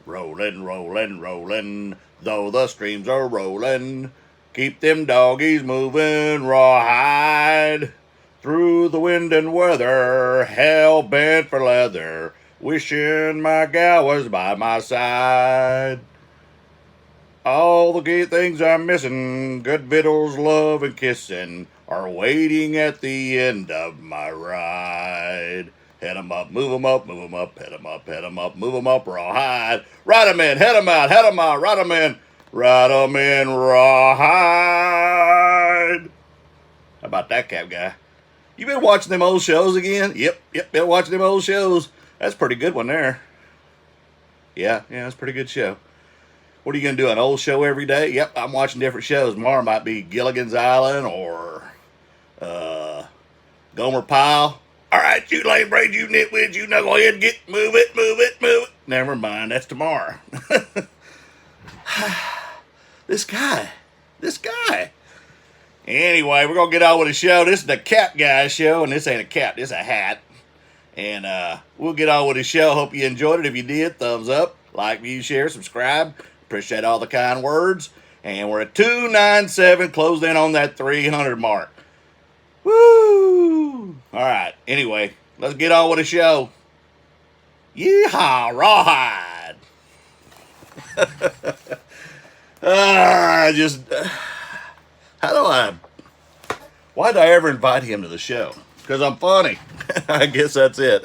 Rollin', rollin', rollin', though the streams are rollin'. Keep them doggies moving, rawhide. Through the wind and weather, hell bent for leather. Wishing my gal was by my side. All the gay things I'm missing, good victuals, love, and kissing, are waiting at the end of my ride. Head 'em up, move 'em up, move 'em up, head 'em up, head 'em up, move 'em up, rawhide. Ride 'em in, head 'em out, head 'em out, ride 'em in, rawhide. How about that, Cap Guy? You been watching them old shows again? Yep, been watching them old shows. That's a pretty good one there. Yeah, that's a pretty good show. What are you going to do, an old show every day? Yep, I'm watching different shows. Tomorrow might be Gilligan's Island or Gomer Pyle. All right, you lame braid, you nitwit, you knucklehead, move it. Never mind, that's tomorrow. This guy. Anyway, we're going to get on with the show. This is the Cap Guy show, and this ain't a cap, this is a hat. And we'll get on with the show. Hope you enjoyed it. If you did, thumbs up, like, view, share, subscribe. Appreciate all the kind words. And we're at 297, closed in on that 300 mark. Woo! All right, anyway, let's get on with the show. Yeehaw, rawhide. Why did I ever invite him to the show? Because I'm funny. I guess that's it.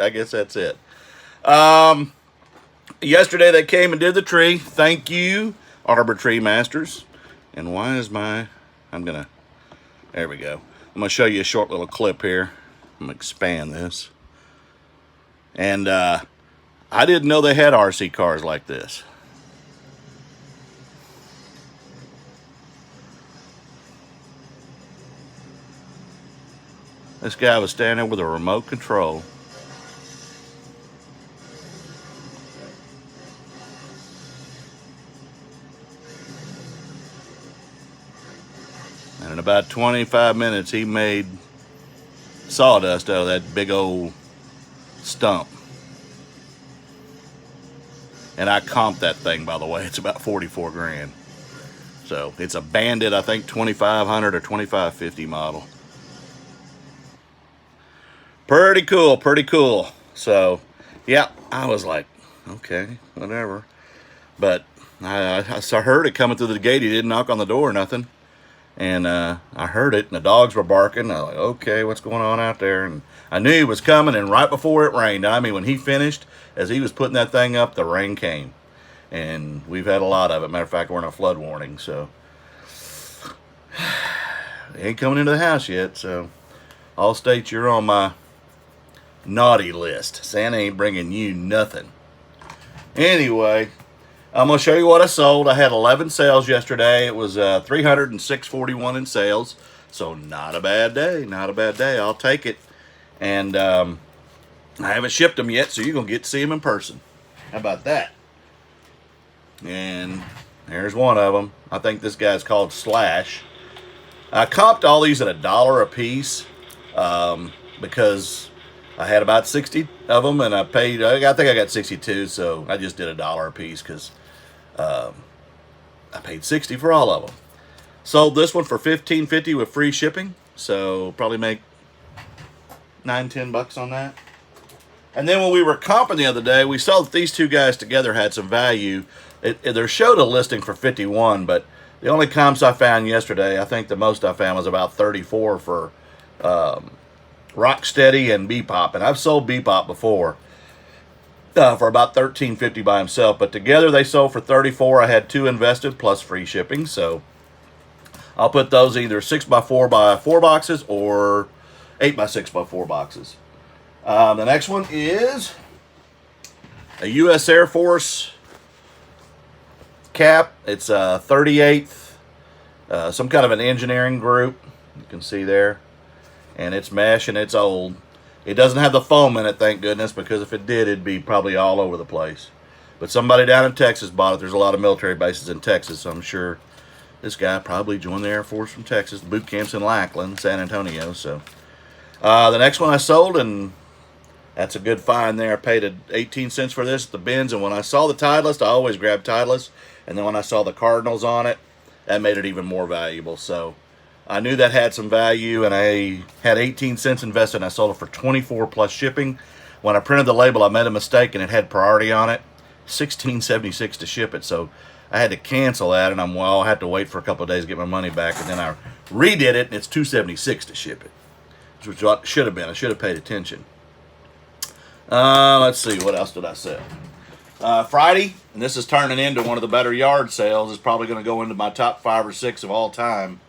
Yesterday they came and did the tree. Thank you, Arbor Tree Masters. And why is there we go. I'm going to show you a short little clip here. I'm going to expand this. And I didn't know they had RC cars like this. This guy was standing there with a remote control. And in about 25 minutes, he made sawdust out of that big old stump. And I comped that thing, by the way. It's about 44 grand. So it's a Bandit, I think 2500 or 2550 model. Pretty cool. So, yeah, I was like, okay, whatever. But I heard it coming through the gate. He didn't knock on the door or nothing. And I heard it, and the dogs were barking. I was like, okay, what's going on out there? And I knew he was coming, and right before it rained, I mean, when he finished, as he was putting that thing up, the rain came. And we've had a lot of it. Matter of fact, we're in a flood warning, so. They ain't coming into the house yet, so. All states, you're on my naughty list. Santa ain't bringing you nothing. Anyway, I'm going to show you what I sold. I had 11 sales yesterday. It was $306.41 in sales. So not a bad day. I'll take it. And I haven't shipped them yet, so you're going to get to see them in person. How about that? And there's one of them. I think this guy's called Slash. I comped all these at $1 a piece because I had about 60 of them, and I think I got 62, so I just did $1 a piece because I paid 60 for all of them. Sold this one for $15.50 with free shipping, so probably make $9-10 on that. And then when we were comping the other day, we saw that these two guys together had some value. They showed a listing for 51, but the only comps I found yesterday, I think the most I found was about 34 for Rocksteady and Bebop, and I've sold Bebop before for about $13.50 by himself, but together they sold for 34. I had 2 invested plus free shipping, so I'll put those either 6x4 by 4 boxes or 8x6 by 4 boxes. The next one is a U.S. Air Force cap. It's a 38th, some kind of an engineering group. You can see there. And it's mesh and it's old. It doesn't have the foam in it, thank goodness, because if it did, it'd be probably all over the place. But somebody down in Texas bought it. There's a lot of military bases in Texas, so I'm sure this guy probably joined the Air Force from Texas. Boot camps in Lackland, San Antonio. So the next one I sold, and That's a good find there. I paid 18 cents for this at the bins, and when I saw the Titleist, I always grab Titleist. And then when I saw the Cardinals on it, that made it even more valuable. So I knew that had some value, and I had 18 cents invested, and I sold it for 24 plus shipping. When I printed the label, I made a mistake, and it had priority on it. $16.76 to ship it, so I had to cancel that, and I had to wait for a couple of days to get my money back, and then I redid it, and it's $2.76 to ship it, which is what it should have been. I should have paid attention. Let's see, what else did I sell? Friday, and this is turning into one of the better yard sales. It's probably going to go into my top 5 or 6 of all time.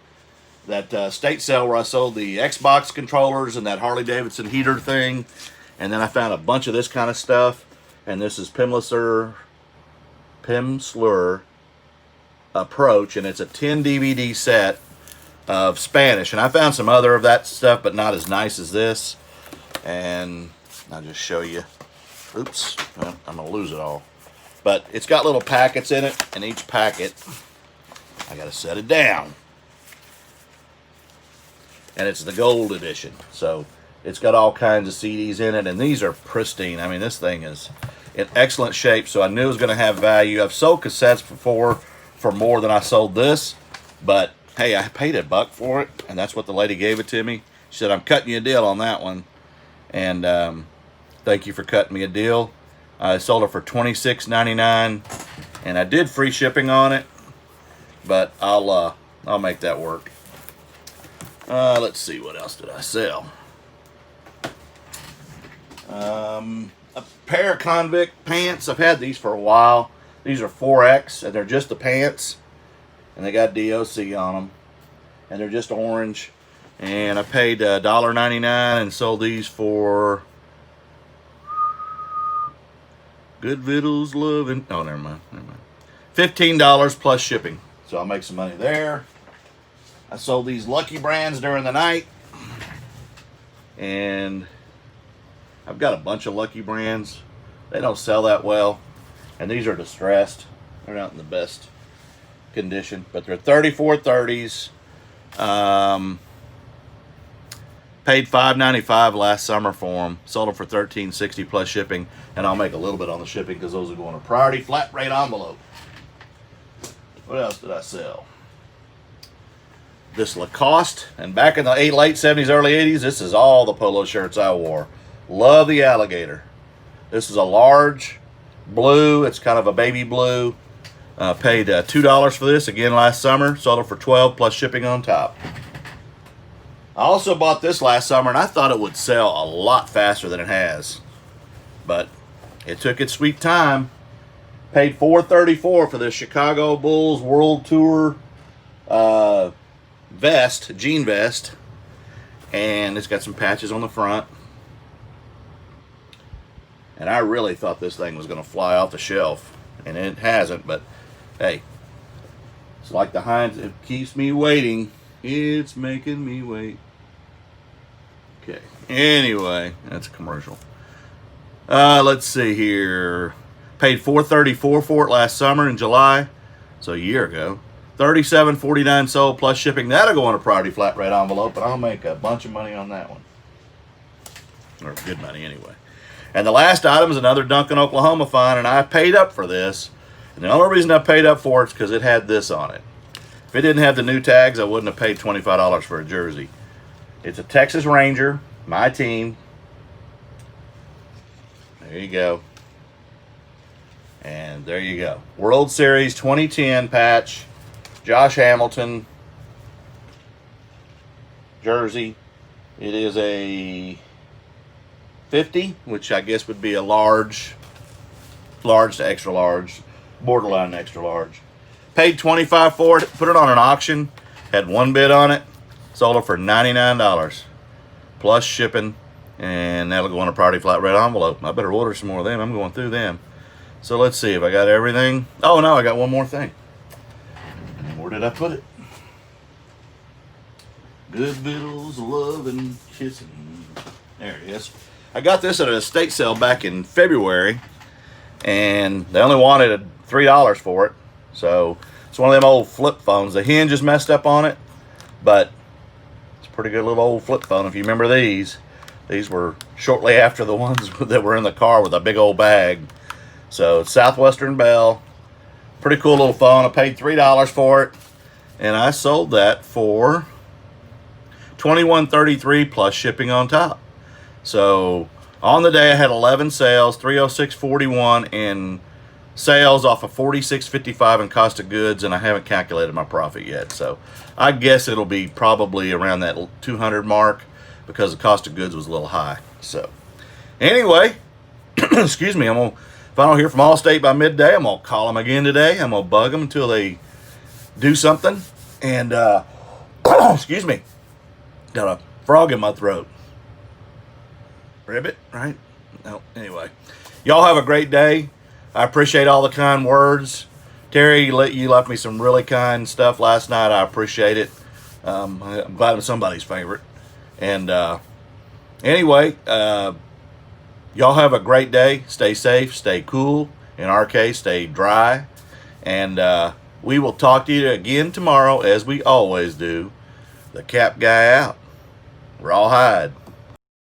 That state sale where I sold the Xbox controllers and that Harley Davidson heater thing, and then I found a bunch of this kind of stuff. And this is Pimsleur Approach, and it's a 10 DVD set of Spanish. And I found some other of that stuff, but not as nice as this. And I'll just show you. Oops, well, I'm gonna lose it all. But it's got little packets in it, and each packet, I gotta set it down. And it's the gold edition, so it's got all kinds of CDs in it, and these are pristine. I mean, this thing is in excellent shape, so I knew it was going to have value. I've sold cassettes before for more than I sold this, but hey, I paid $1 for it, and that's what the lady gave it to me. She said, I'm cutting you a deal on that one, and thank you for cutting me a deal. I sold it for $26.99, and I did free shipping on it, but I'll make that work. Let's see, what else did I sell? A pair of convict pants. I've had these for a while. These are 4X, and they're just the pants, and they got DOC on them, and they're just orange. And I paid $1.99 and sold these for Good Vittles Loving. Oh, never mind. $15 plus shipping. So I'll make some money there. I sold these Lucky Brands during the night, and I've got a bunch of Lucky Brands. They don't sell that well, and these are distressed. They're not in the best condition, but they're 34 30s. Paid $5.95 last summer for them. Sold them for $13.60 plus shipping, and I'll make a little bit on the shipping because those are going to priority flat rate envelope. What else did I sell? This Lacoste, and back in the late 70s, early 80s, this is all the polo shirts I wore. Love the alligator. This is a large blue. It's kind of a baby blue. Paid $2 for this again last summer. Sold it for $12 plus shipping on top. I also bought this last summer, and I thought it would sell a lot faster than it has, but it took its sweet time. Paid $4.34 for the Chicago Bulls World Tour vest, jean vest, and it's got some patches on the front. And I really thought this thing was going to fly off the shelf, and it hasn't, but hey, it's like the Heinz, it keeps me waiting. It's making me wait. Okay, anyway, that's a commercial. Let's see here. Paid $4.34 for it last summer in July, so a year ago. $37.49 sold plus shipping. That'll go on a priority flat rate envelope, but I'll make a bunch of money on that one. Or good money anyway. And the last item is another Duncan, Oklahoma find, and I paid up for this. And the only reason I paid up for it is because it had this on it. If it didn't have the new tags, I wouldn't have paid $25 for a jersey. It's a Texas Ranger, my team. There you go. And there you go. World Series 2010 patch. Josh Hamilton jersey. It is a 50, which I guess would be a large to extra large, borderline extra large. Paid $25 for it, put it on an auction, had one bid on it, sold it for $99 plus shipping, and that'll go on a priority flat rate envelope. I better order some more of them. I'm going through them. So let's see if I got everything. Oh no, I got one more thing. Where did I put it? Good Vittles, Love and Kissing. There it is. I got this at an estate sale back in February, and they only wanted $3 for it. So it's one of them old flip phones. The hinge is messed up on it, but it's a pretty good little old flip phone if you remember these. These were shortly after the ones that were in the car with a big old bag. So Southwestern Bell, pretty cool little phone. I paid $3 for it, and I sold that for $21.33 plus shipping on top. So on the day I had 11 sales, $306.41 in sales off of $46.55 in cost of goods, and I haven't calculated my profit yet. So I guess it'll be probably around that 200 mark because the cost of goods was a little high. So anyway, excuse me, if I don't hear from Allstate by midday, I'm gonna call them again today. I'm gonna bug them until they do something. And excuse me, got a frog in my throat. Ribbit, right? No, anyway. Y'all have a great day. I appreciate all the kind words. Terry, you left me some really kind stuff last night. I appreciate it. I'm glad I'm somebody's favorite. And anyway, y'all have a great day. Stay safe, stay cool. In our case, stay dry. And we will talk to you again tomorrow, as we always do. The Cap Guy out. Rawhide.